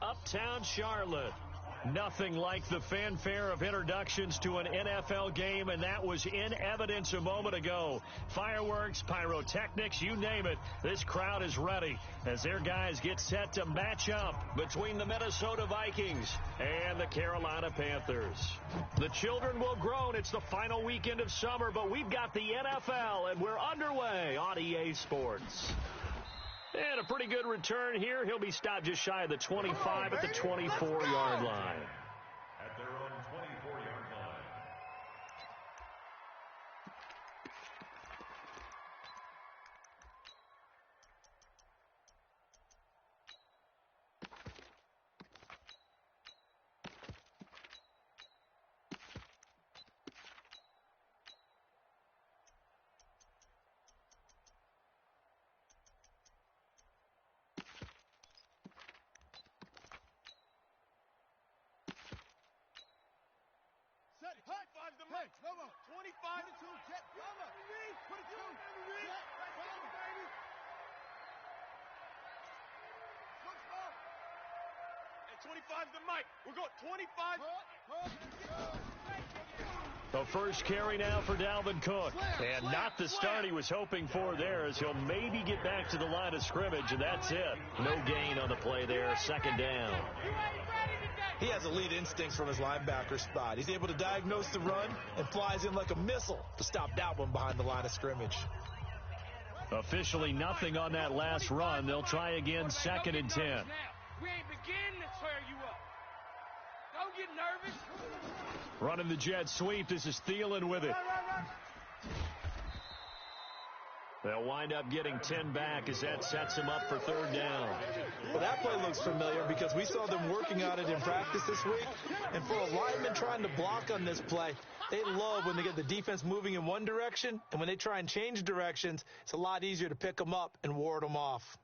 uptown Charlotte. Nothing like the fanfare of introductions to an NFL game, and that was in evidence a moment ago. Fireworks, pyrotechnics, you name it. This crowd is ready as their guys get set to match up between the Minnesota Vikings and the Carolina Panthers. The children will groan. It's the final weekend of summer, but we've got the NFL, and we're underway on EA Sports. And a pretty good return here. He'll be stopped just shy of the 25 at the 24-yard line. At their own 24-yard line. High five the mic. 25 to 2. Jet cover. 22. Jet cover, baby. Hey, 25 the mic. We're going 25. The first carry now for Dalvin Cook. And not the start he was hoping for there, as he'll maybe get back to the line of scrimmage, and that's it. No gain on the play there. Second down. He has elite instincts from his linebacker spot. He's able to diagnose the run and flies in like a missile to stop that one behind the line of scrimmage. Officially nothing on that last run. They'll try again, 2nd and 10. We ain't beginning to tear you up. Don't get nervous. Running the jet sweep. This is Thielen with it. They'll wind up getting 10 back as that sets them up for 3rd down. Well, that play looks familiar because we saw them working on it in practice this week. And for a lineman trying to block on this play, they love when they get the defense moving in one direction. And when they try and change directions, it's a lot easier to pick them up and ward them off.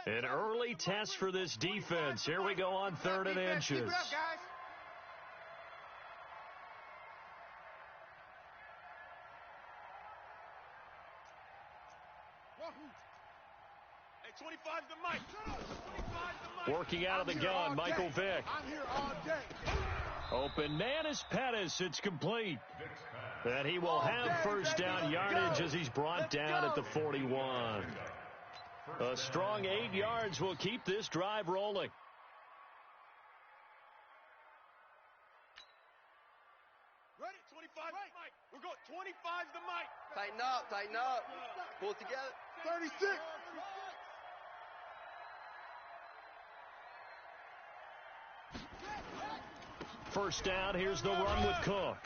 An early test for this defense. Here we go on 3rd and inches. Hey, 25's the mic. 25's the mic. Working out of the gun, Michael Vick. I'm here all day. Open man is Pettis. It's complete. And he will have first down yardage as he's brought down at the 41. A strong 8 yards will keep this drive rolling. Ready? 25's the mic. We're going 25's the mic. Tighten up, tighten up. Pull it together. 36. First down, here's the run with Cook.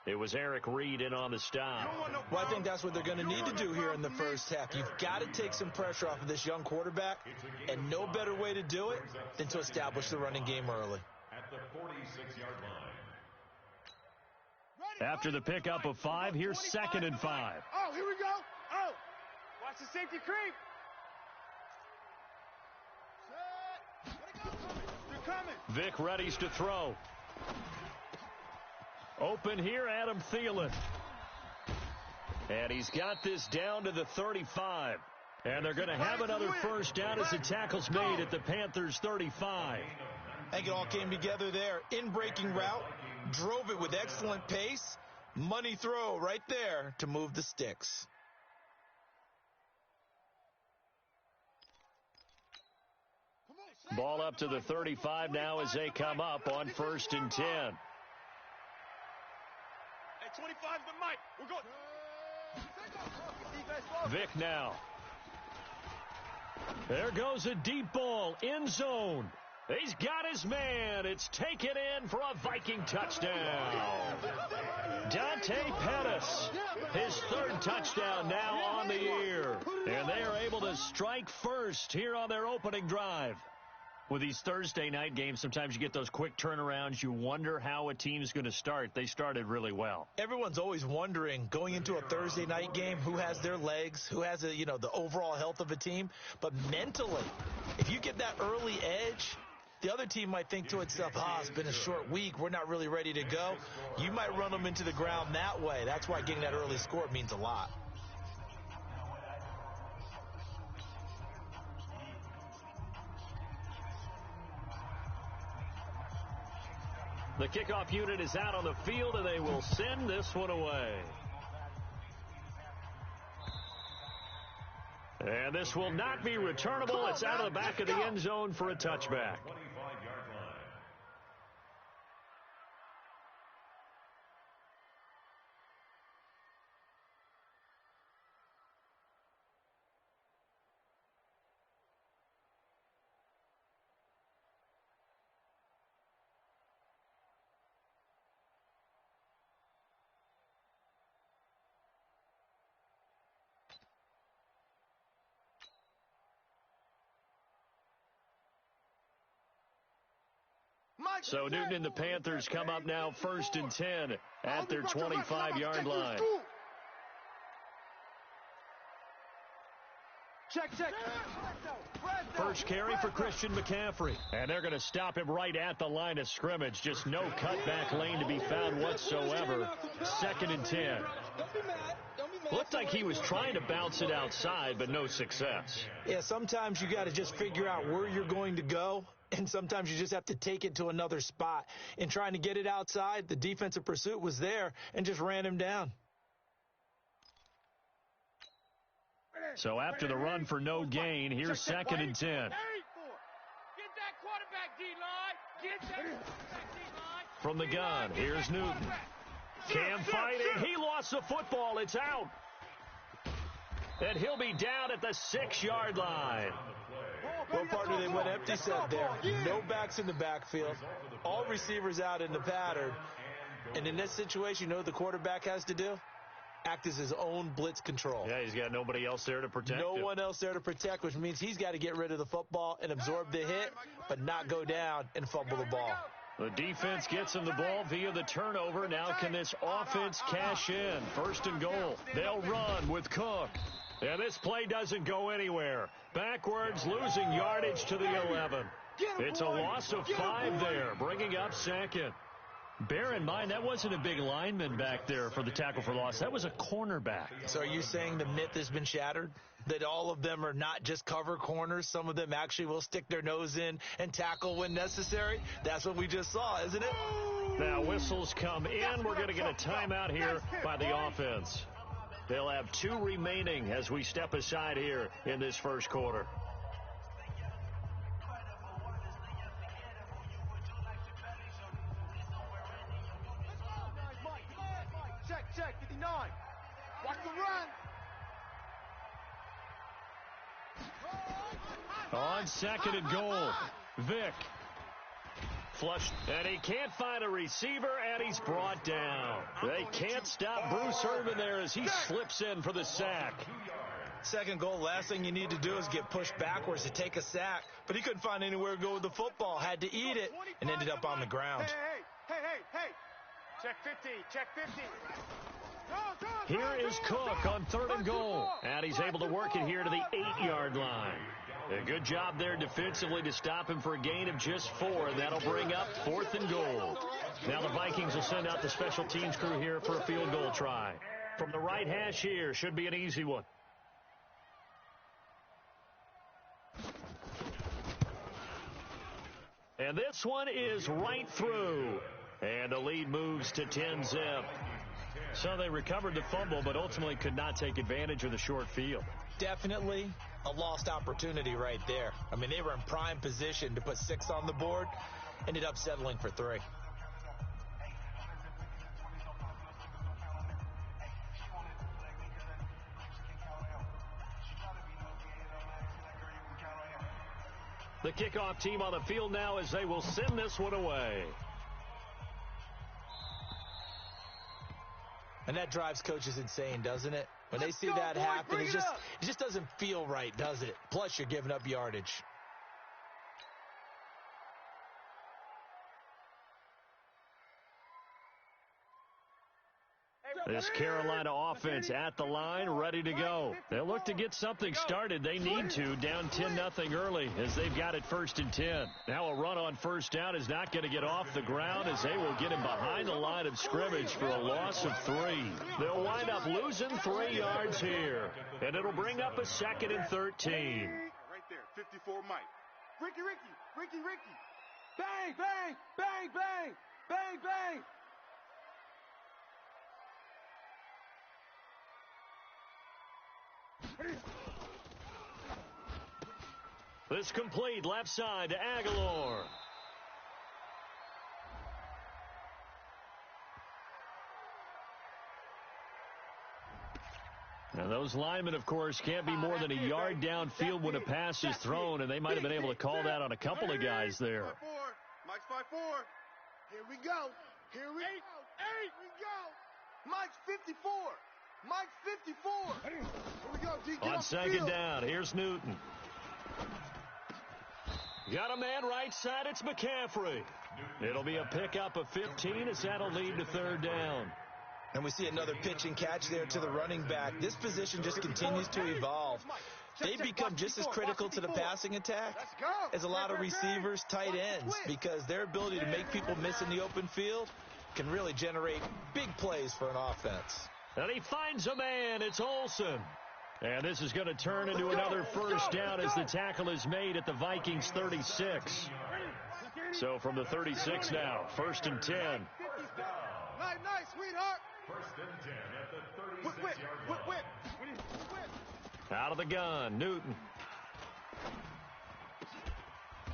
It was Eric Reed in on the stop. Well, I think that's what they're going to need to do here in the first half. You've got to take some pressure off of this young quarterback, and no better way to do it than to establish the running game early. At the 46-yard line. After the pickup of 5, here's 2nd and 5. Oh, here we go. Oh. Watch the safety creep. They're coming. Vic readies to throw. Open here, Adam Thielen. And he's got this down to the 35. And they're going to have another first down as the tackle's made at the Panthers' 35. I think it all came together there. In-breaking route, drove it with excellent pace. Money throw right there to move the sticks. Ball up to the 35 now as they come up on 1st and 10. 25's the mic. We're going. Vic now. There goes a deep ball. End zone. He's got his man. It's taken in for a Viking touchdown. Dante Pettis, his 3rd touchdown now on the year. And they are able to strike first here on their opening drive. With these Thursday night games, sometimes you get those quick turnarounds. You wonder how a team's going to start. They started really well. Everyone's always wondering, going into a Thursday night game, who has their legs, who has the overall health of a team. But mentally, if you get that early edge, The other team might think to itself, it's been a short week. We're not really ready to go. You might run them into the ground that way. That's why getting that early score means a lot. The kickoff unit is out on the field, and they will send this one away. And this will not be returnable. It's out of the back of the end zone for a touchback. 25-yard line. So Newton and the Panthers come up now 1st and 10 at their 25-yard line. Check. First carry for Christian McCaffrey. And they're going to stop him right at the line of scrimmage. Just no cutback lane to be found whatsoever. 2nd and 10. Looked like he was trying to bounce it outside, but no success. Yeah, sometimes you got to just figure out where you're going to go, and sometimes you just have to take it to another spot. In trying to get it outside, the defensive pursuit was there and just ran him down. So after the run for no gain, here's 2nd and 10. Get that quarterback, D-line. Get that quarterback, D-line. From the gun, here's Newton. Cam fighting. He lost the football. It's out. And he'll be down at the 6-yard line. Well, partner, they went empty set there. No backs in the backfield. All receivers out in the pattern. And in this situation, you know what the quarterback has to do? Act as his own blitz control. Yeah, he's got nobody else there to protect him. No one else there to protect, which means he's got to get rid of the football and absorb the hit, but not go down and fumble the ball. The defense gets him the ball via the turnover. Now can this offense cash in? 1st and goal. They'll run with Cook. And this play doesn't go anywhere. Backwards, losing yardage to the 11. It's a loss of 5 there, bringing up 2nd. Bear in mind, that wasn't a big lineman back there for the tackle for loss. That was a cornerback. So are you saying the myth has been shattered? That all of them are not just cover corners? Some of them actually will stick their nose in and tackle when necessary? That's what we just saw, isn't it? Now whistles come in. We're going to get a timeout here by the offense. They'll have 2 remaining as we step aside here in this first quarter. Check, 59. Watch the run. On 2nd and goal, Vic. Flushed, and he can't find a receiver, and he's brought down. They can't stop Bruce Irvin there as he slips in for the sack. 2nd goal, last thing you need to do is get pushed backwards to take a sack. But he couldn't find anywhere to go with the football, had to eat it, and ended up on the ground. Hey. Check 50. Here is Cook on 3rd and goal. And he's able to work it here to the 8-yard line. A good job there defensively to stop him for a gain of just 4. And that'll bring up 4th and goal. Now the Vikings will send out the special teams crew here for a field goal try. From the right hash here, should be an easy one. And this one is right through. And the lead moves to 10-zip. So they recovered the fumble, but ultimately could not take advantage of the short field. Definitely a lost opportunity right there. I mean, they were in prime position to put 6 on the board. Ended up settling for 3. The kickoff team on the field now as they will send this one away. And that drives coaches insane, doesn't it? When they see that happen, it just doesn't feel right, does it? Plus, you're giving up yardage. This Carolina offense at the line, ready to go. They'll look to get something started. They need to, down 10-0 early as they've got it 1st and 10. Now a run on first down is not going to get off the ground as they will get him behind the line of scrimmage for a loss of 3. They'll wind up losing 3 yards here, and it'll bring up a 2nd and 13. Right there, 54 Mike. Ricky. Bang, bang, bang, bang, bang, bang. This complete left side to Aguilar. Now those linemen, of course, can't be more than a yard downfield when a pass is thrown, and they might have been able to call that on a couple of guys there. Mike's 5-4. Here we go. Here we go. Mike's 54. Mike's 54. Here we go, D. Get On off the 2nd field. down, here's Newton. Got a man right side, it's McCaffrey. It'll be a pickup of 15 as that'll lead to 3rd down. And we see another pitch and catch there to the running back. This position just continues to evolve. They become just as critical to the passing attack as a lot of receivers, tight ends, because their ability to make people miss in the open field can really generate big plays for an offense. And he finds a man, it's Olsen. And this is going to turn into another first down as the tackle is made at the Vikings 36. So from the 36 now, 1st and 10. Nice, sweetheart. 1st and 10 at the 36-yard line. Out of the gun, Newton.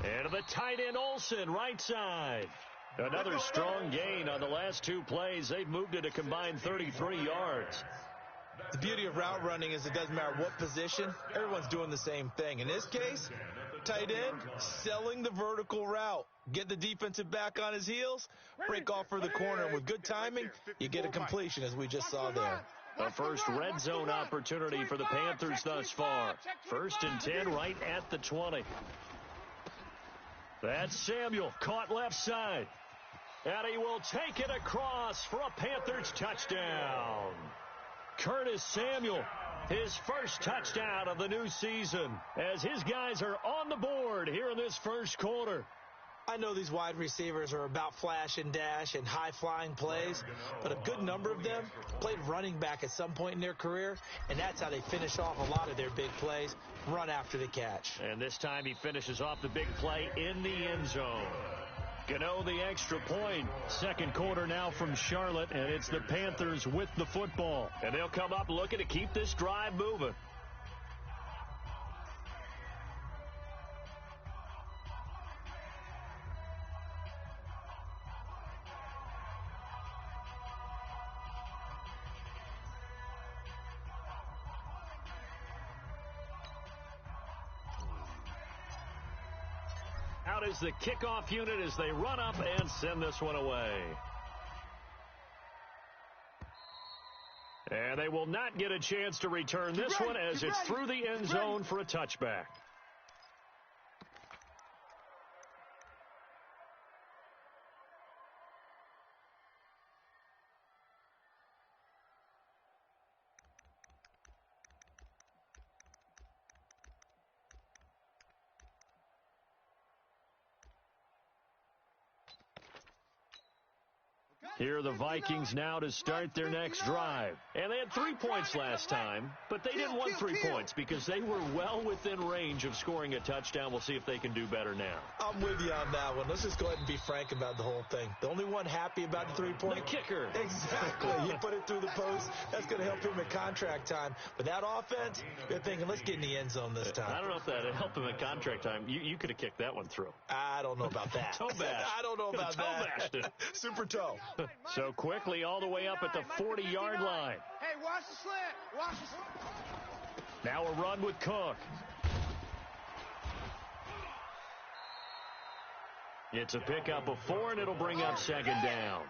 And to the tight end, Olsen, right side. Another strong gain on the last 2 plays. They've moved it a combined 33 yards. The beauty of route running is it doesn't matter what position, everyone's doing the same thing. In this case, tight end, selling the vertical route. Get the defensive back on his heels, break off for the corner, and with good timing, you get a completion as we just saw there. The first red zone opportunity for the Panthers thus far. 1st and 10 right at the 20. That's Samuel, caught left side. And he will take it across for a Panthers touchdown. Curtis Samuel, his first touchdown of the new season, as his guys are on the board here in this first quarter. I know these wide receivers are about flash and dash and high-flying plays, but a good number of them played running back at some point in their career, and that's how they finish off a lot of their big plays, run after the catch. And this time he finishes off the big play in the end zone. Gano the extra point. 2nd quarter now from Charlotte, and it's the Panthers with the football. And they'll come up looking to keep this drive moving. Out is the kickoff unit as they run up and send this one away. And they will not get a chance to return this one as it's through the end zone for a touchback. Here are the Vikings now to start their next drive. And they had 3 points last time, but they didn't want 3 points because they were well within range of scoring a touchdown. We'll see if they can do better now. I'm with you on that one. Let's just go ahead and be frank about the whole thing. The only one happy about the 3-point. The kicker. Exactly. You put it through the post. That's going to help him at contract time. But that offense, you're thinking, let's get in the end zone this time. I don't know if that helped him at contract time. You could have kicked that one through. I don't know about that. Toe bash. I don't know about that. Toe bashed it. Super toe. So quickly all the way up at the 40-yard line. Hey, watch the slant. Watch the slant. Now a run with Cook. It's a pickup of 4, and it'll bring up 2nd down.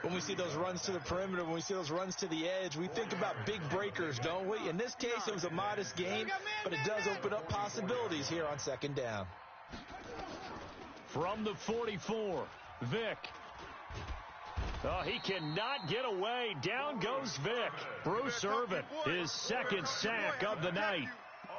When we see those runs to the perimeter, when we see those runs to the edge, we think about big breakers, don't we? In this case, it was a modest gain, but it does open up possibilities here on 2nd down. From the 44, Vick. Oh, he cannot get away. Down goes Vic. Bruce Irvin, his second sack of the night.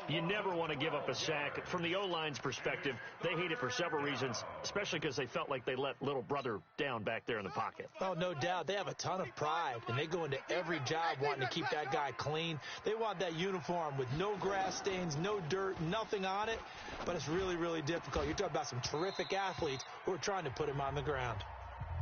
You never want to give up a sack. From the O-line's perspective, they hate it for several reasons, especially because they felt like they let little brother down back there in the pocket. Oh, no doubt. They have a ton of pride, and they go into every job wanting to keep that guy clean. They want that uniform with no grass stains, no dirt, nothing on it, but it's really, really difficult. You're talking about some terrific athletes who are trying to put him on the ground.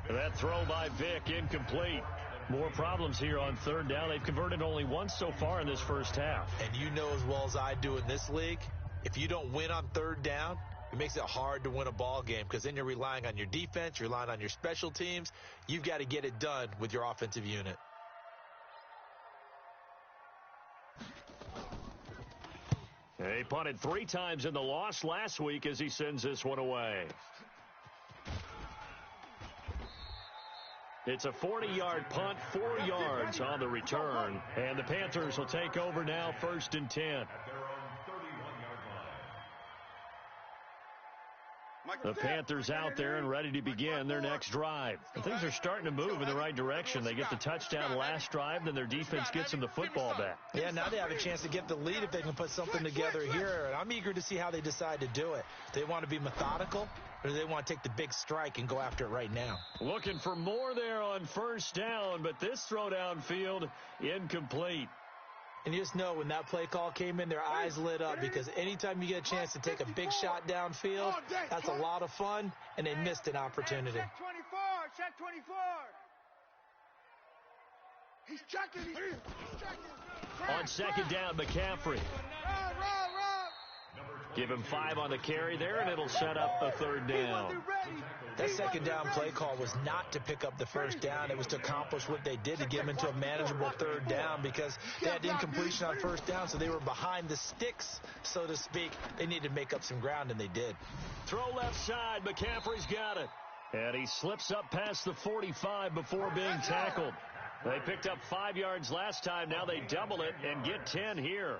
That throw by Vic, incomplete. More problems here on third down. They've converted only once so far in this first half. And you know as well as I do in this league, if you don't win on third down, it makes it hard to win a ball game because then you're relying on your defense, you're relying on your special teams. You've got to get it done with your offensive unit. He punted 3 times in the loss last week as he sends this one away. It's a 40-yard punt, 4 yards on the return. And the Panthers will take over now, 1st and 10. The Panthers out there and ready to begin their next drive. Things are starting to move in the right direction. They get the touchdown last drive, then their defense gets them the football back. Yeah, now they have a chance to get the lead if they can put something together here. And I'm eager to see how they decide to do it. Do they want to be methodical, or do they want to take the big strike and go after it right now? Looking for more there on 1st down, but this throw downfield incomplete. And you just know when that play call came in, their eyes lit up because anytime you get a chance to take a big shot downfield, that's a lot of fun, and they missed an opportunity. Check 24, check 24. He's checking. He's checking. On 2nd down, McCaffrey. Give him 5 on the carry there, and it'll set up a 3rd down. That 2nd down play call was not to pick up the 1st down. It was to accomplish what they did to get them into a manageable 3rd down because they had incompletion on 1st down, so they were behind the sticks, so to speak. They needed to make up some ground, and they did. Throw left side. McCaffrey's got it. And he slips up past the 45 before being tackled. They picked up 5 yards last time. Now they double it and get 10 here.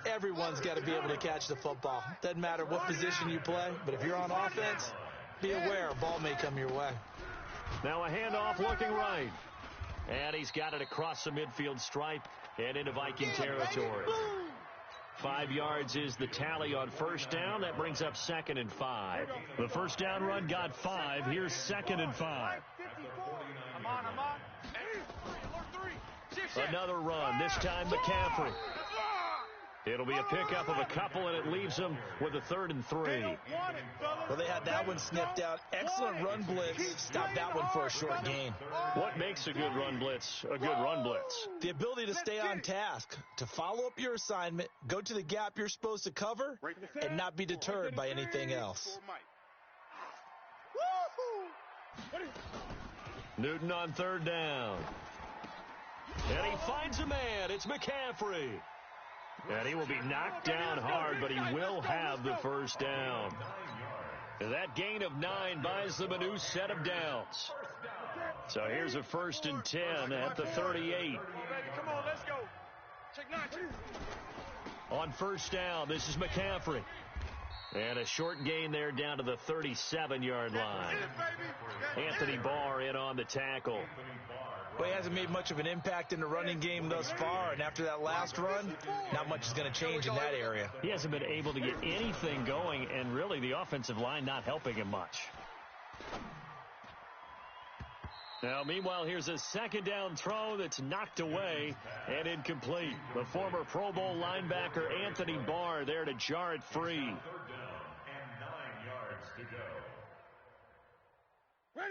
Everyone's got to be able to catch the football. Doesn't matter what position you play, but if you're on offense, be aware a ball may come your way. Now a handoff looking right. And he's got it across the midfield stripe and into Viking territory. 5 yards is the tally on 1st down. That brings up 2nd and 5. The 1st down run got 5. Here's 2nd and 5. I'm on. Another run, this time McCaffrey. It'll be a pickup of a couple, and it leaves them with a 3rd and 3. Well, they had that one sniffed out. Excellent run blitz. Stopped that one for a short gain. What makes a good run blitz a good run blitz? The ability to stay on task, to follow up your assignment, go to the gap you're supposed to cover, and not be deterred by anything else. Newton on 3rd down. And he finds a man. It's McCaffrey. And he will be knocked down hard, but he will have the 1st down. That gain of 9 buys them a new set of downs. So here's a 1st and 10 at the 38. Come on, let's go. Check 9. On 1st down, this is McCaffrey. And a short gain there down to the 37-yard line. Anthony Barr in on the tackle. Well, he hasn't made much of an impact in the running game thus far, and after that last run, not much is going to change in that area. He hasn't been able to get anything going, and really the offensive line not helping him much. Now, meanwhile, here's a 2nd down throw that's knocked away and incomplete. The former Pro Bowl linebacker Anthony Barr there to jar it free. 3rd down and 9 yards to go.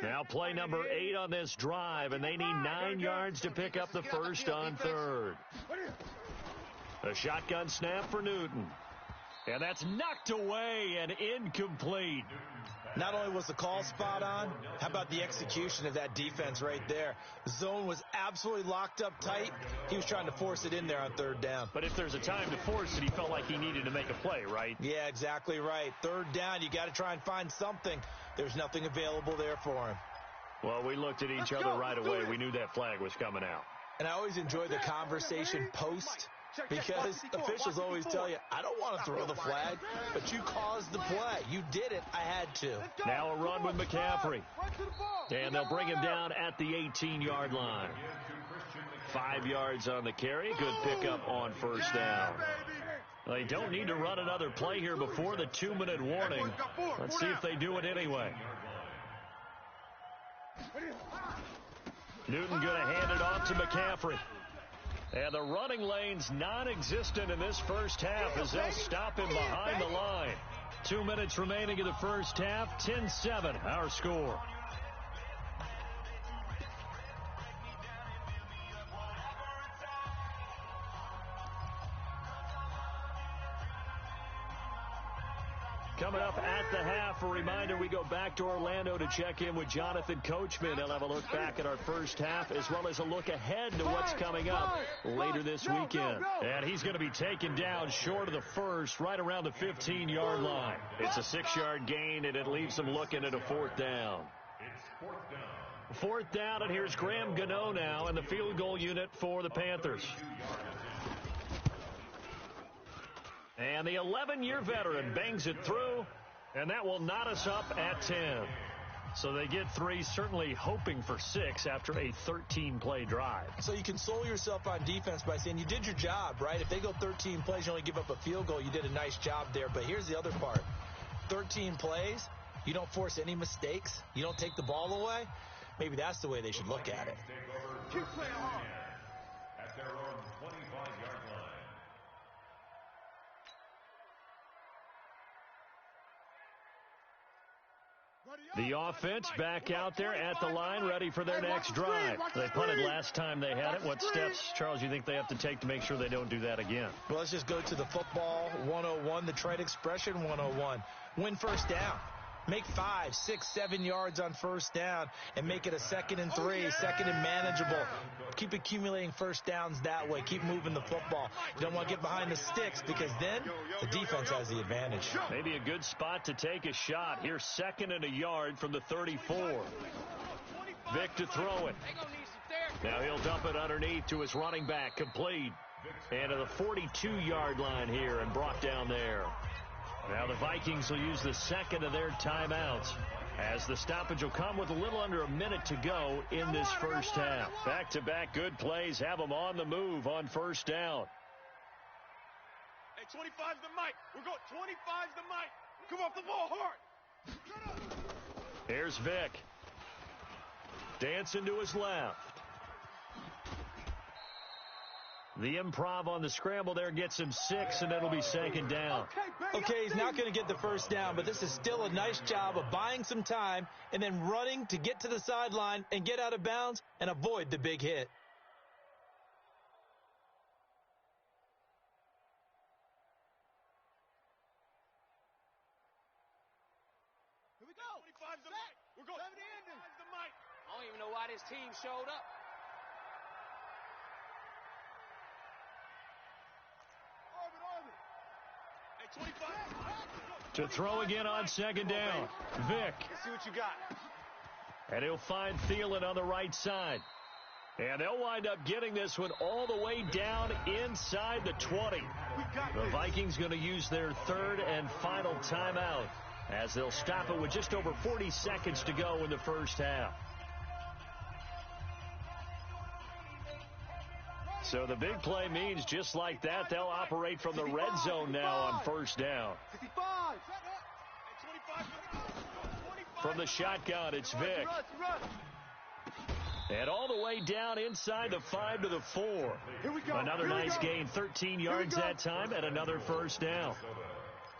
Now play number 8 on this drive, and they need 9 yards to pick up the 1st on 3rd. A shotgun snap for Newton. And that's knocked away and incomplete. Not only was the call spot on, how about the execution of that defense right there? The zone was absolutely locked up tight. He was trying to force it in there on 3rd down. But if there's a time to force it, he felt like he needed to make a play, right? Yeah, exactly right. 3rd down, you got to try and find something. There's nothing available there for him. Well, we looked at each other right away. We knew that flag was coming out. And I always enjoy the conversation post Because officials always tell you, I don't want to throw the flag, but you caused the play. You did it. I had to. Now a run with McCaffrey. And they'll bring him down at the 18-yard line. 5 yards on the carry. Good pickup on first down. They don't need to run another play here before the 2-minute warning. Let's see if they do it anyway. Newton going to hand it off to McCaffrey. And the running lane's non-existent in this first half as they'll stop him behind the line. 2 minutes remaining in the first half. 10-7, our score. Coming up at the half, a reminder, we go back to Orlando to check in with Jonathan Coachman. He'll have a look back at our first half as well as a look ahead to what's coming up later this weekend. And he's going to be taken down short of the first, right around the 15-yard line. It's a 6-yard gain, and it leaves them looking at a fourth down. Fourth down, and here's Graham Gano now in the field goal unit for the Panthers. And the 11-year veteran bangs it through, and that will knot us up at 10. So they get 3, certainly hoping for 6 after a 13-play drive. So you console yourself on defense by saying you did your job, right? If they go 13 plays, you only give up a field goal, you did a nice job there. But here's the other part. 13 plays, you don't force any mistakes, you don't take the ball away. Maybe that's the way they should look at it. Keep playing hard. At their own 25-yard line. The offense back out there at the line, ready for their next drive. They punted last time they had it. What steps, Charles, you think they have to take to make sure they don't do that again? Well, let's just go to the football 101, the trade expression 101. Win first down. Make 5, 6, 7 yards on first down and make it a 2nd and 3, 2nd and manageable. Keep accumulating first downs that way. Keep moving the football. You don't want to get behind the sticks because then the defense has the advantage. Maybe a good spot to take a shot. Here's 2nd and a yard from the 34. Vic to throw it. Now he'll dump it underneath to his running back. Complete. And to the 42-yard line here and brought down there. Now the Vikings will use the 2nd of their timeouts as the stoppage will come with a little under a minute to go in this first half. Back-to-back good plays have them on the move on first down. Hey, 25's the mic. We're going 25's the mic. Come off the ball hard. Here's Vic. Dancing to his left. The improv on the scramble there gets him 6, and it'll be 2nd down. Okay, he's not going to get the first down, but this is still a nice job of buying some time and then running to get to the sideline and get out of bounds and avoid the big hit. Here we go. 25's the mic. We're going 25's the mic. I don't even know why this team showed up. To throw again on 2nd down. Vic. Let's see what you got. And he'll find Thielen on the right side. And they'll wind up getting this one all the way down inside the 20. The Vikings going to use their 3rd and final timeout as they'll stop it with just over 40 seconds to go in the first half. So the big play means just like that, they'll operate from the red zone now on first down. 55. From the shotgun, it's Vic. And all the way down inside the 5 to the 4. Here we go. Another nice gain, 13 yards that time, and another first down.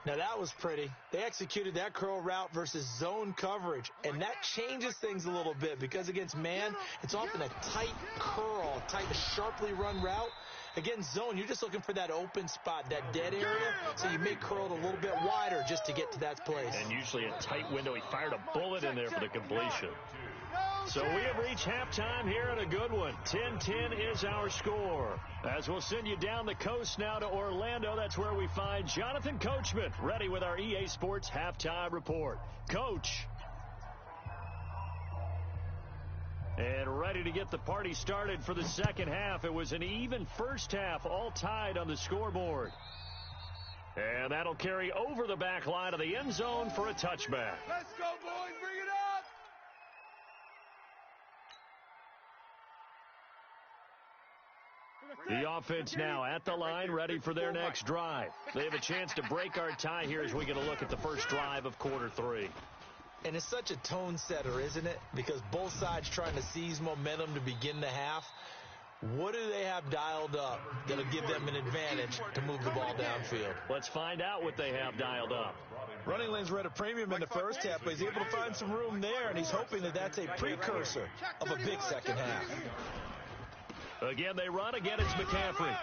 Now, that was pretty. They executed that curl route versus zone coverage, and that changes things a little bit because against man, it's often a tight curl, tight, sharply run route. Against zone, you're just looking for that open spot, that dead area, so you may curl it a little bit wider just to get to that place. And usually a tight window. He fired a bullet in there for the completion. So we have reached halftime here in a good one. 10-10 is our score. As we'll send you down the coast now to Orlando, that's where we find Jonathan Coachman, ready with our EA Sports halftime report. Coach. And ready to get the party started for the second half. It was an even first half, all tied on the scoreboard. And that'll carry over the back line of the end zone for a touchback. Let's go, boys. Bring it up. The offense now at the line, ready for their next drive. They have a chance to break our tie here as we get a look at the first drive of quarter 3. And it's such a tone setter, isn't it? Because both sides trying to seize momentum to begin the half. What do they have dialed up that'll give them an advantage to move the ball downfield? Let's find out what they have dialed up. Running lanes were at a premium in the first half, but he's able to find some room there, and he's hoping that that's a precursor of a big second half. Again, they run. Again, it's McCaffrey.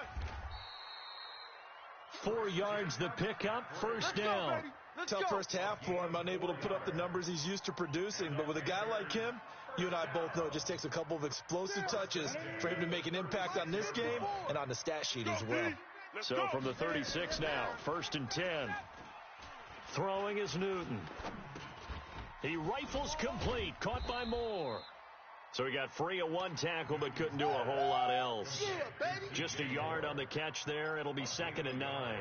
4 yards the pickup, first down. Tough first half for him, unable to put up the numbers he's used to producing. But with a guy like him, you and I both know it just takes a couple of explosive touches for him to make an impact on this game and on the stat sheet as well. So from the 36 now, first and 10. Throwing is Newton. He rifles complete, caught by Moore. So he got free of 1 tackle but couldn't do a whole lot else. Just a yard on the catch there. It'll be 2nd and 9.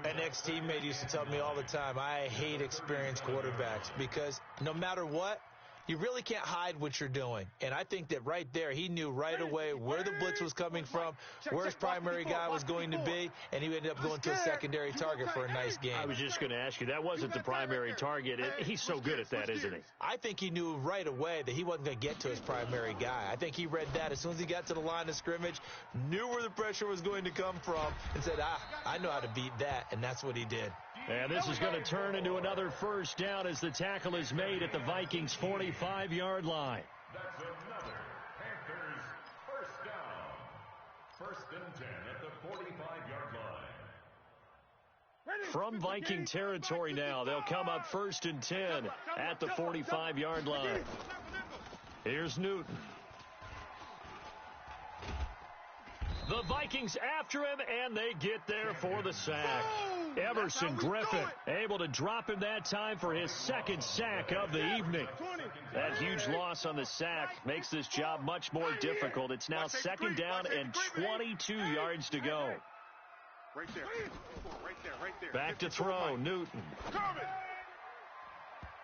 An ex-teammate used to tell me all the time, I hate experienced quarterbacks because no matter what, you really can't hide what you're doing. And I think that right there, he knew right away where the blitz was coming from, where his primary guy was going to be, and he ended up going to a secondary target for a nice game. I was just going to ask you, that wasn't the primary target. He's so good at that, isn't he? I think he knew right away that he wasn't going to get to his primary guy. I think he read that as soon as he got to the line of scrimmage, knew where the pressure was going to come from, and said, I know how to beat that, and that's what he did. And this is going to turn into another first down as the tackle is made at the Vikings' 45-yard line. That's another Panthers first down. First and 10 at the 45-yard line. From Viking territory now, they'll come up first and 10 at the 45-yard line. Here's Newton. The Vikings after him, and they get there for the sack. Everson Griffin able to drop him that time for his 2nd sack of the evening. That huge loss on the sack makes this job much more difficult. It's now 2nd down and 22 yards to go. Right there. Right there. Back to throw, Newton.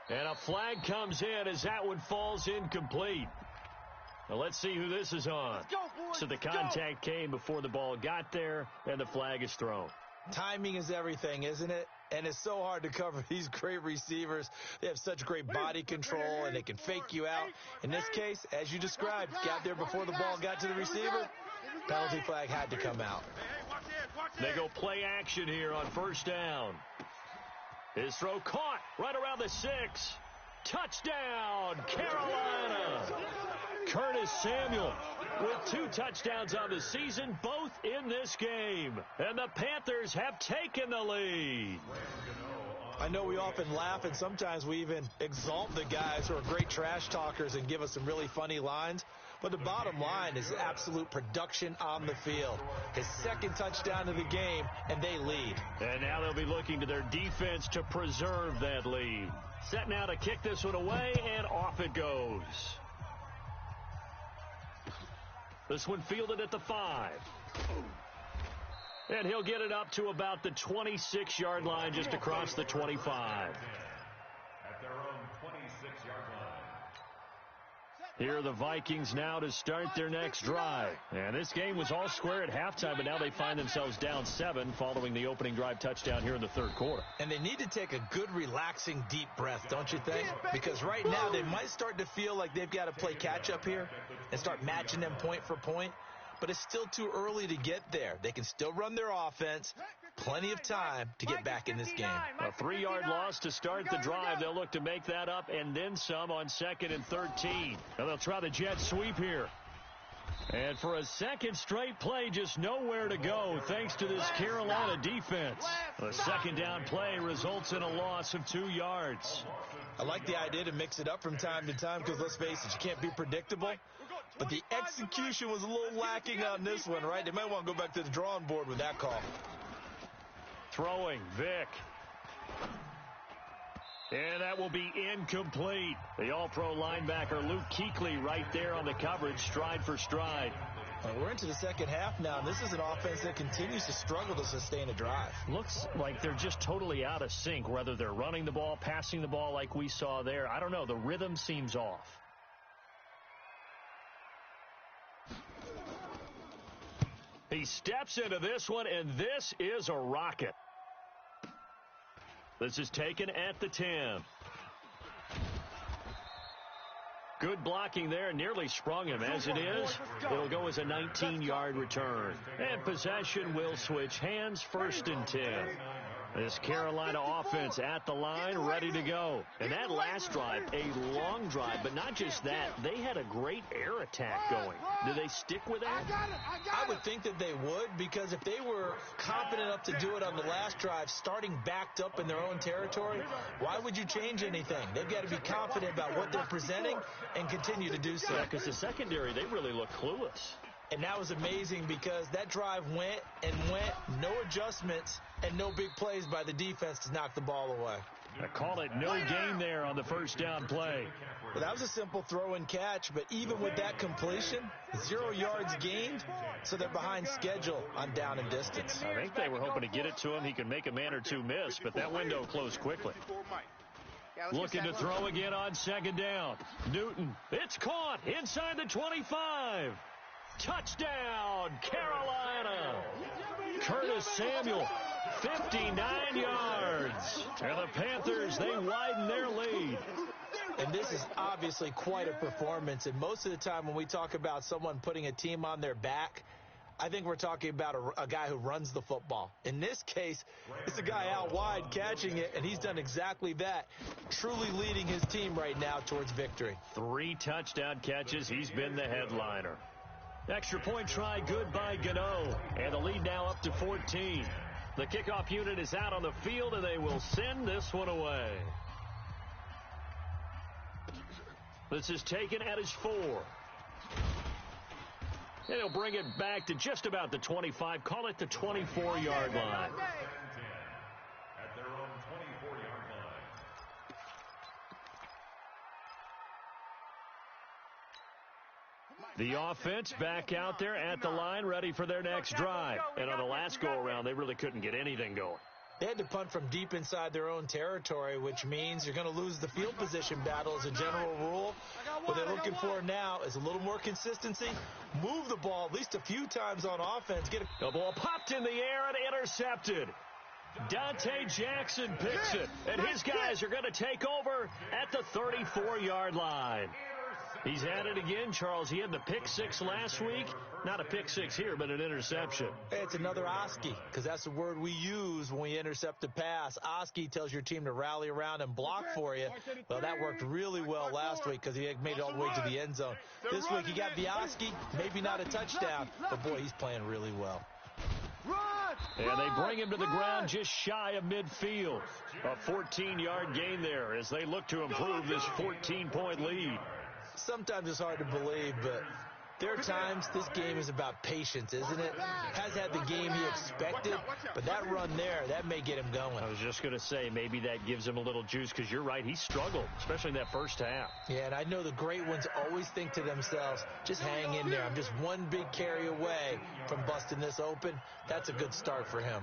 And a flag comes in as that one falls incomplete. Now let's see who this is on. So the contact came before the ball got there, and the flag is thrown. Timing is everything, isn't it? And it's so hard to cover these great receivers. They have such great body control, and they can fake you out. In this case, as you described, got there before the ball got to the receiver. Penalty flag had to come out. They go play action here on first down. His throw caught right around the 6. Touchdown, Carolina. Curtis Samuel with 2 touchdowns on the season, both in this game. And the Panthers have taken the lead. I know we often laugh, and sometimes we even exalt the guys who are great trash talkers and give us some really funny lines. But the bottom line is absolute production on the field. His 2nd touchdown of the game, and they lead. And now they'll be looking to their defense to preserve that lead. Set now to kick this one away, and off it goes. This one fielded at the 5. And he'll get it up to about the 26-yard line, just across the 25. At their own 26-yard line. Here are the Vikings now to start their next drive. And this game was all square at halftime, but now they find themselves down 7 following the opening drive touchdown here in the 3rd quarter. And they need to take a good, relaxing, deep breath, don't you think? Because right now they might start to feel like they've got to play catch-up here and start matching them point for point. But it's still too early to get there. They can still run their offense. Plenty of time to get back in this game. A 3-yard loss to start the drive. They'll look to make that up and then some on 2nd and 13. Now they'll try the jet sweep here. And for a 2nd straight play, just nowhere to go thanks to this Carolina defense. A 2nd down play results in a loss of 2 yards. I like the idea to mix it up from time to time because, let's face it, you can't be predictable. But the execution was a little lacking on this one, right? They might want to go back to the drawing board with that call. Throwing, Vick. And that will be incomplete. The all-pro linebacker Luke Kuechly right there on the coverage, stride for stride. We're into the second half now, and this is an offense that continues to struggle to sustain a drive. Looks like they're just totally out of sync, whether they're running the ball, passing the ball like we saw there. I don't know. The rhythm seems off. He steps into this one, and this is a rocket. This is taken at the 10. Good blocking there, nearly sprung him. As it is, it'll go as a 19-yard return. And possession will switch hands, 1st and 10. This Carolina offense at the line, ready to go. And that last drive, a long drive, but not just that. They had a great air attack going. Do they stick with that? I would think that they would, because if they were confident enough to do it on the last drive, starting backed up in their own territory, why would you change anything? They've got to be confident about what they're presenting and continue to do so. Yeah, because the secondary, they really look clueless. And that was amazing because that drive went and went, no adjustments and no big plays by the defense to knock the ball away. I call it no gain there on the first down play. Well, that was a simple throw and catch, but even with that completion, 0 yards gained, so they're behind schedule on down and distance. I think they were hoping to get it to him. He could make a man or two miss, but that window closed quickly. Looking to throw again on second down. Newton, it's caught inside the 25. Touchdown, Carolina. Curtis Samuel, 59 yards. And the Panthers, they widen their lead. And this is obviously quite a performance. And most of the time when we talk about someone putting a team on their back, I think we're talking about a guy who runs the football. In this case, it's a guy out wide catching it, and he's done exactly that, truly leading his team right now towards victory. 3 touchdown catches. He's been the headliner. Extra point try good by Gano, and the lead now up to 14. The kickoff unit is out on the field, and they will send this one away. This is taken at his 4. And he'll bring it back to just about the 25, call it the 24-yard line. At their own 24-yard line. The offense back out there at the line, ready for their next drive. And on the last go-around, they really couldn't get anything going. They had to punt from deep inside their own territory, which means you're going to lose the field position battle as a general rule. What they're looking for now is a little more consistency. Move the ball at least a few times on offense. The ball popped in the air and intercepted. Dante Jackson picks it, and his guys are going to take over at the 34-yard line. He's at it again, Charles. He had the pick 6 last week. Not a pick 6 here, but an interception. Hey, it's another Oski, because that's the word we use when we intercept a pass. Oski tells your team to rally around and block for you. Well, that worked really well last week because he made it all the way to the end zone. This week he got the Oski, maybe not a touchdown, but boy, he's playing really well. And they bring him to the ground just shy of midfield. A 14-yard gain there as they look to improve this 14-point lead. Sometimes it's hard to believe, but there are times this game is about patience, isn't it? Has had the game he expected, but that run there, that may get him going. I was just going to say, maybe that gives him a little juice, because you're right, he struggled, especially in that first half. Yeah, and I know the great ones always think to themselves, just hang in there. I'm just one big carry away from busting this open. That's a good start for him.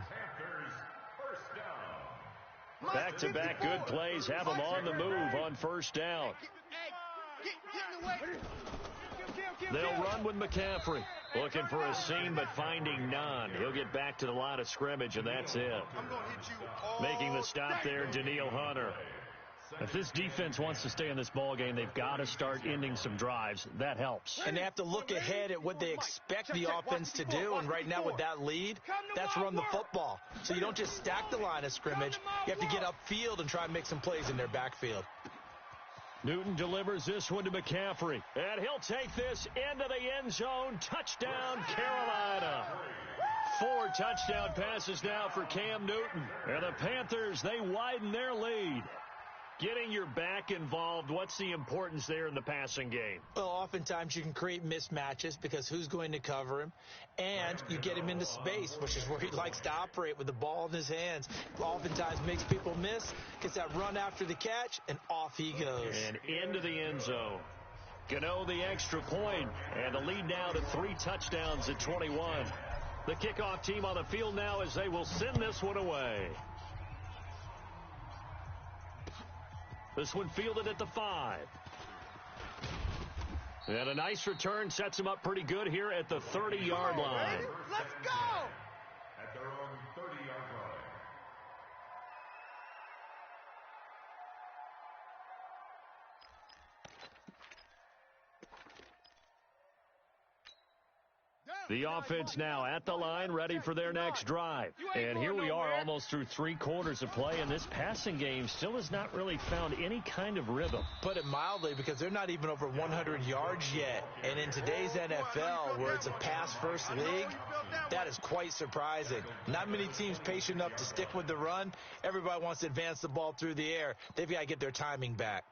Back-to-back good plays have him on the move on first down. They'll run with McCaffrey. Looking for a seam, but finding none. He'll get back to the line of scrimmage, and that's it. Making the stop there, Daniil Hunter. If this defense wants to stay in this ball game, they've got to start ending some drives. That helps. And they have to look ahead at what they expect the offense to do. And right now with that lead, that's run the football. So you don't just stack the line of scrimmage. You have to get upfield and try and make some plays in their backfield. Newton delivers this one to McCaffrey. And he'll take this into the end zone. Touchdown, Carolina. 4 touchdown passes now for Cam Newton. And the Panthers, they widen their lead. Getting your back involved, what's the importance there in the passing game? Well, oftentimes you can create mismatches because who's going to cover him? And you get him into space, which is where he likes to operate with the ball in his hands. Oftentimes makes people miss, gets that run after the catch, and off he goes. And into the end zone. Gano the extra point, and the lead now to 3 touchdowns at 21. The kickoff team on the field now as they will send this one away. This one fielded at the 5. And a nice return sets him up pretty good here at the 30-yard line. Let's go! At their own 30-yard line. The offense now at the line, ready for their next drive. And here we are almost through 3 quarters of play, and this passing game still has not really found any kind of rhythm. Put it mildly, because they're not even over 100 yards yet. And in today's NFL, where it's a pass-first league, that is quite surprising. Not many teams patient enough to stick with the run. Everybody wants to advance the ball through the air. They've got to get their timing back.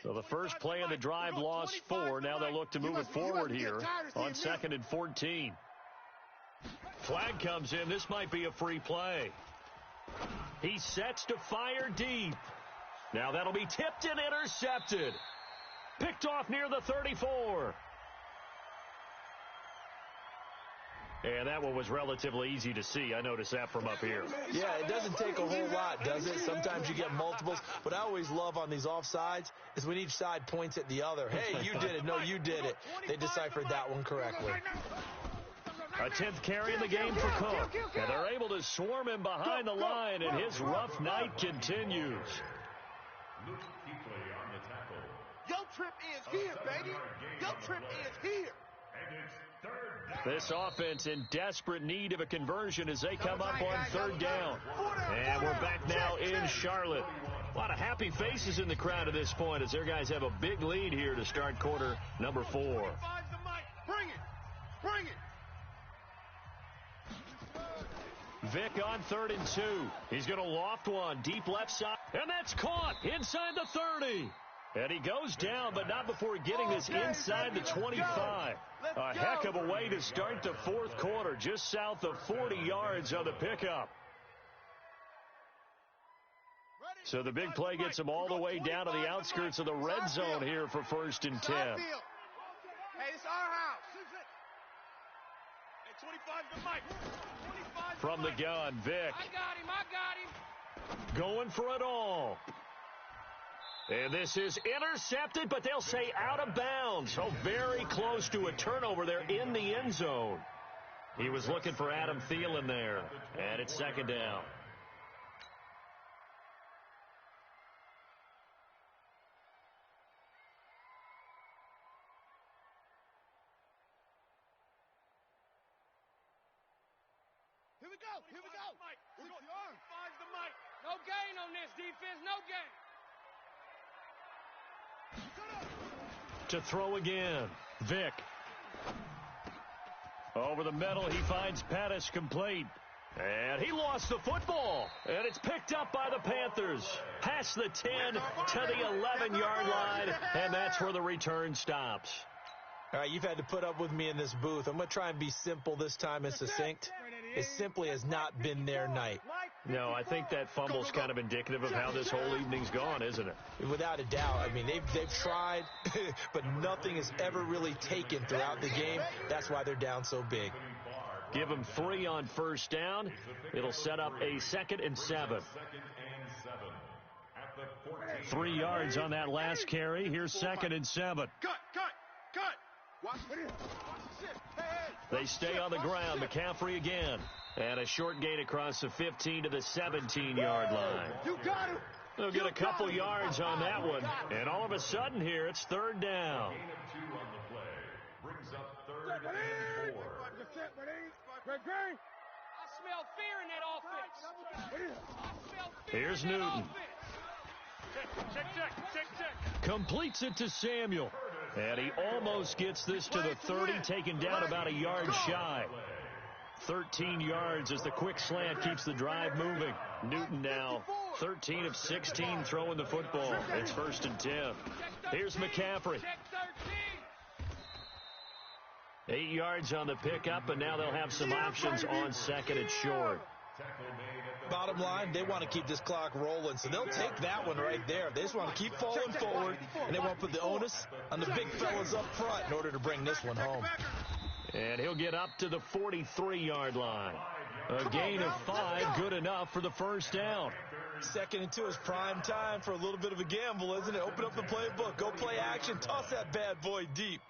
So the first play of the drive lost 4. Now they'll look to move it forward here on 2nd and 14. Flag comes in. This might be a free play. He sets to fire deep. Now that'll be tipped and intercepted. Picked off near the 34. And that one was relatively easy to see. I noticed that from up here. Yeah, it doesn't take a whole lot, does it? Sometimes you get multiples. What I always love on these offsides is when each side points at the other. Hey, you did it. No, you did it. They deciphered that one correctly. A 10th carry in the game for Cook. And they're able to swarm him behind the line, and his rough night continues. Your trip ends here, baby. Your trip ends here. This offense in desperate need of a conversion as they come up on 3rd down. And we're back now in Charlotte. A lot of happy faces in the crowd at this point as their guys have a big lead here to start quarter number 4. Bring it. Bring it. Vick on 3rd and 2. He's going to loft one deep left side. And that's caught inside the 30. And he goes down, but not before getting this inside the 25. A heck of a way to start the 4th quarter, just south of 40 yards on the pickup. So the big play gets him all the way down to the outskirts of the red zone here for 1st and 10. Hey, it's our house. Hey, 25's the mic. 25's From the gun, Vick. I got him. Going for it all. And this is intercepted, but they'll say out of bounds. So very close to a turnover there in the end zone. He was looking for Adam Thielen there. And it's 2nd down. Here we go. 6 yards. 5's the mic. No gain on this defense. No gain. To throw again, Vick. Over the middle, he finds Pettis complete. And he lost the football. And it's picked up by the Panthers. Past the 10 to the 11-yard line. And that's where the return stops. All right, you've had to put up with me in this booth. I'm going to try and be simple this time and succinct. It simply has not been their night. No, I think that fumble's kind of indicative of how this whole evening's gone, isn't it? Without a doubt. I mean, they've tried, but nothing is ever really taken throughout the game. That's why they're down so big. Give them 3 on 1st down. It'll set up a 2nd and 7. 3 yards on that last carry. Here's 2nd and 7. Cut. They stay on the ground. McCaffrey again. And a short gain across the 15 to the 17-yard line. You got him. They'll get a couple yards on that one. And all of a sudden here, it's 3rd down. Gain of 2 on the play. Brings up 3rd and 4. I smell fear in that offense. I smell fear Here's in that Newton. offense. Check. Completes it to Samuel. And he almost gets this to the 30, taken down about a yard shy. 13 yards as the quick slant keeps the drive moving. Newton now 13 of 16 throwing the football. It's 1st and 10. Here's McCaffrey. 8 yards on the pickup, and now they'll have some options on 2nd and short. Bottom line, they want to keep this clock rolling, so they'll take that one right there. They just want to keep falling forward, and they want to put the onus on the big fellas up front in order to bring this one home. And he'll get up to the 43-yard line. A gain of 5, good enough for the first down. 2nd and 2 is prime time for a little bit of a gamble, isn't it? Open up the playbook, go play action, toss that bad boy deep.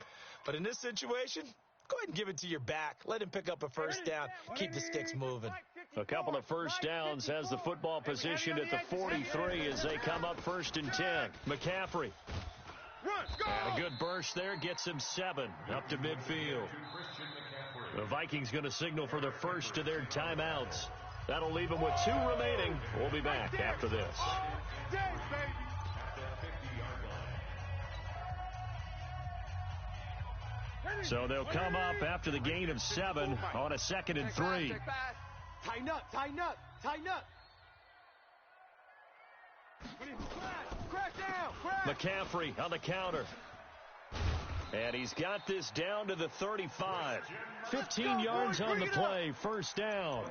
But in this situation, go ahead and give it to your back. Let him pick up a first down. Keep the sticks moving. A couple of first downs has the football positioned at the 43 as they come up 1st and 10. McCaffrey. And a good burst there gets him 7 up to midfield. The Vikings going to signal for the first of their timeouts. That'll leave them with 2 remaining. We'll be back after this. So they'll come up after the gain of 7 on a 2nd and 3. Tighten up, tighten up, tighten up. Crack down, crack. McCaffrey on the counter. And he's got this down to the 35. 15 yards on the play, first down.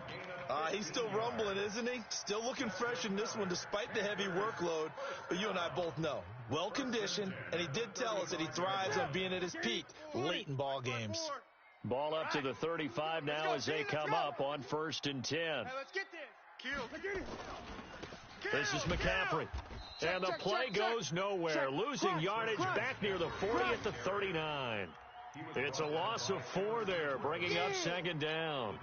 He's still rumbling, isn't he? Still looking fresh in this one despite the heavy workload. But you and I both know, well-conditioned, and he did tell us that he thrives on being at his peak late in ball games. Ball up to the 35 now as they come up on 1st and 10. Hey, let's get this. This is McCaffrey. And the play goes nowhere. Losing yardage back near the 40 at the 39. It's a loss of 4 there, bringing up 2nd down.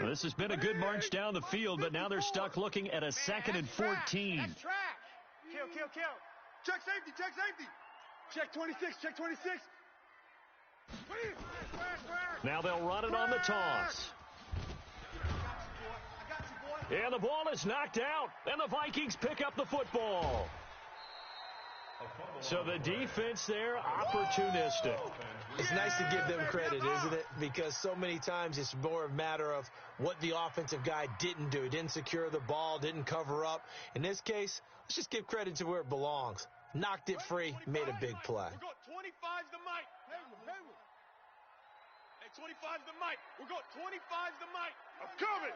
This has been a good march down the field, but now they're stuck looking at a 2nd and 14. That's track. Kill. Check safety. Check 26, check 26. Now they'll run it on the toss. And the ball is knocked out, and the Vikings pick up the football. So the defense there, opportunistic. It's nice to give them credit, isn't it? Because so many times it's more a matter of what the offensive guy didn't do. He didn't secure the ball, didn't cover up. In this case, let's just give credit to where it belongs. Knocked it free, made a big play. We got 25's the mic. Hey, 25's the mic. We got 25's the mic. I'm coming.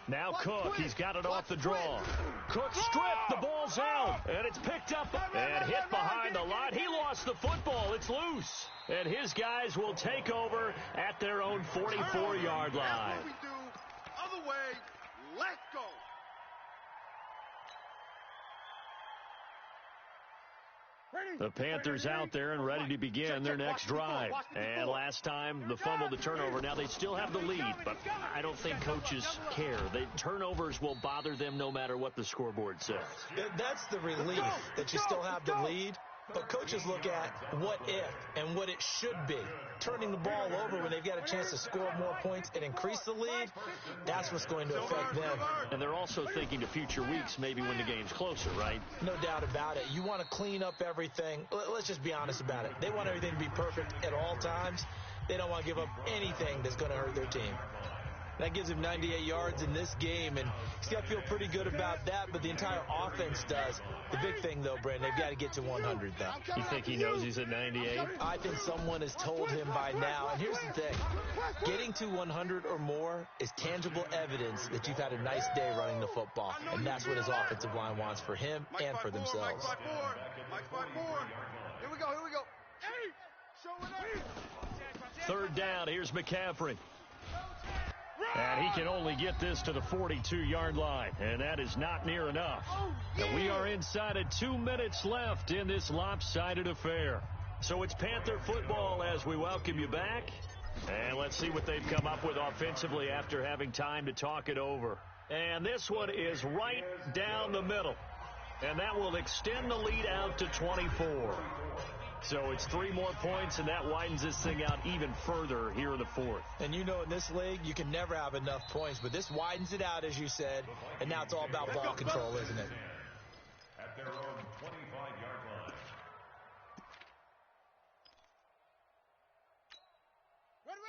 Now Cook, he's got it off the draw. Cook stripped, the ball's out, and it's picked up and hit behind the line. He lost the football, it's loose. And his guys will take over at their own 44-yard line. That's what we do. Other way, let's go. The Panthers out there and ready to begin their next drive. And last time, the fumble, the turnover. Now they still have the lead, but I don't think coaches care. The turnovers will bother them no matter what the scoreboard says. That's the relief, that you still have the lead. But coaches look at what if and what it should be. Turning the ball over when they've got a chance to score more points and increase the lead, that's what's going to affect them. And they're also thinking to future weeks, maybe when the game's closer, right? No doubt about it. You want to clean up everything. Let's just be honest about it. They want everything to be perfect at all times. They don't want to give up anything that's going to hurt their team. That gives him 98 yards in this game, and he's got to feel pretty good about that, but the entire offense does. The big thing, though, Brandon, they've got to get to 100, though. You think he knows he's at 98? I think someone has told him by now. And here's the thing. Getting to 100 or more is tangible evidence that you've had a nice day running the football, and that's what his offensive line wants for him and for themselves. Mike 5-4. Here we go. Hey, show it up. 3rd down, here's McCaffrey. And he can only get this to the 42-yard line, and that is not near enough. And we are inside of 2 minutes left in this lopsided affair. So it's Panther football as we welcome you back. And let's see what they've come up with offensively after having time to talk it over. And this one is right down the middle. And that will extend the lead out to 24. So it's 3 more points, and that widens this thing out even further here in the 4th. And you know in this league, you can never have enough points, but this widens it out, as you said, and now it's all about ball control, isn't it? At their own 25-yard line.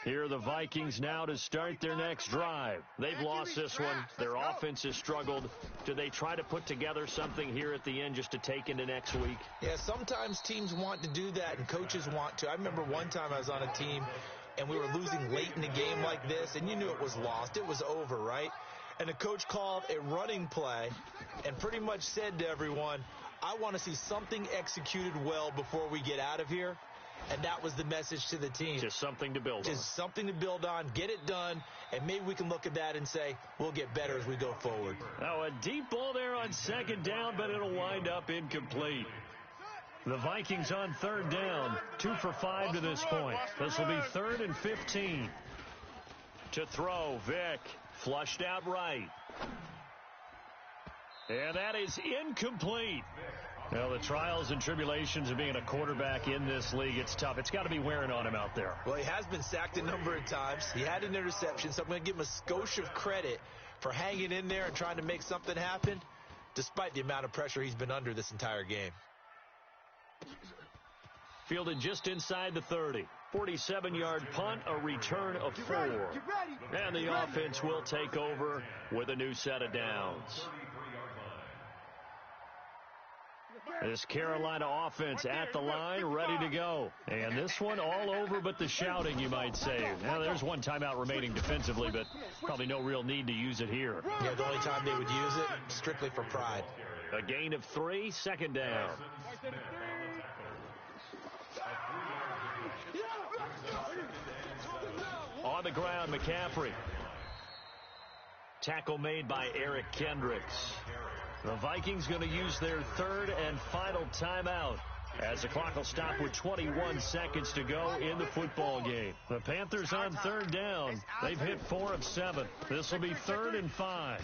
Here are the Vikings now to start their next drive. They've lost this one. Their offense has struggled. Do they try to put together something here at the end just to take into next week? Yeah, sometimes teams want to do that and coaches want to. I remember one time I was on a team and we were losing late in a game like this, and you knew it was lost. It was over, right? And the coach called a running play and pretty much said to everyone, I want to see something executed well before we get out of here. And that was the message to the team. Just something to build on. Just something to build on, get it done, and maybe we can look at that and say, we'll get better as we go forward. Now a deep ball there on second down, but it'll wind up incomplete. The Vikings on third down, 2 for 5 to this point. This will be 3rd and 15. To throw, Vick, flushed out right. And that is incomplete. Well, the trials and tribulations of being a quarterback in this league, it's tough. It's got to be wearing on him out there. Well, he has been sacked a number of times. He had an interception, so I'm going to give him a skosh of credit for hanging in there and trying to make something happen, despite the amount of pressure he's been under this entire game. Fielded just inside the 30. 47-yard punt, a return of 4. And the offense will take over with a new set of downs. This Carolina offense at the line, ready to go. And this one all over but the shouting, you might say. Now, there's one timeout remaining defensively, but probably no real need to use it here. Yeah, the only time they would use it, strictly for pride. A gain of 3, second down. On the ground, McCaffrey. Tackle made by Eric Kendricks. The Vikings going to use their 3rd and final timeout as the clock will stop with 21 seconds to go in the football game. The Panthers on 3rd down. They've hit 4 of 7. This will be 3rd and 5.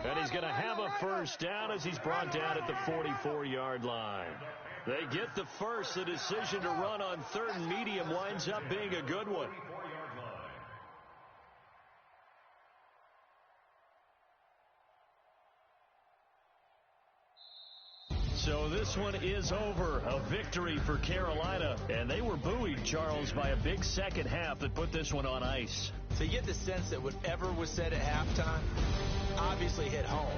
And he's going to have a first down as he's brought down at the 44-yard line. They get the first. The decision to run on 3rd and medium winds up being a good one. So this one is over. A victory for Carolina. And they were buoyed, Charles, by a big second half that put this one on ice. So you get the sense that whatever was said at halftime obviously hit home.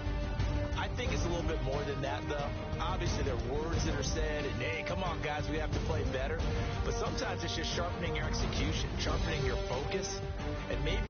I think it's a little bit more than that, though. Obviously, there are words that are said, and, hey, come on, guys, we have to play better. But sometimes it's just sharpening your execution, sharpening your focus, and maybe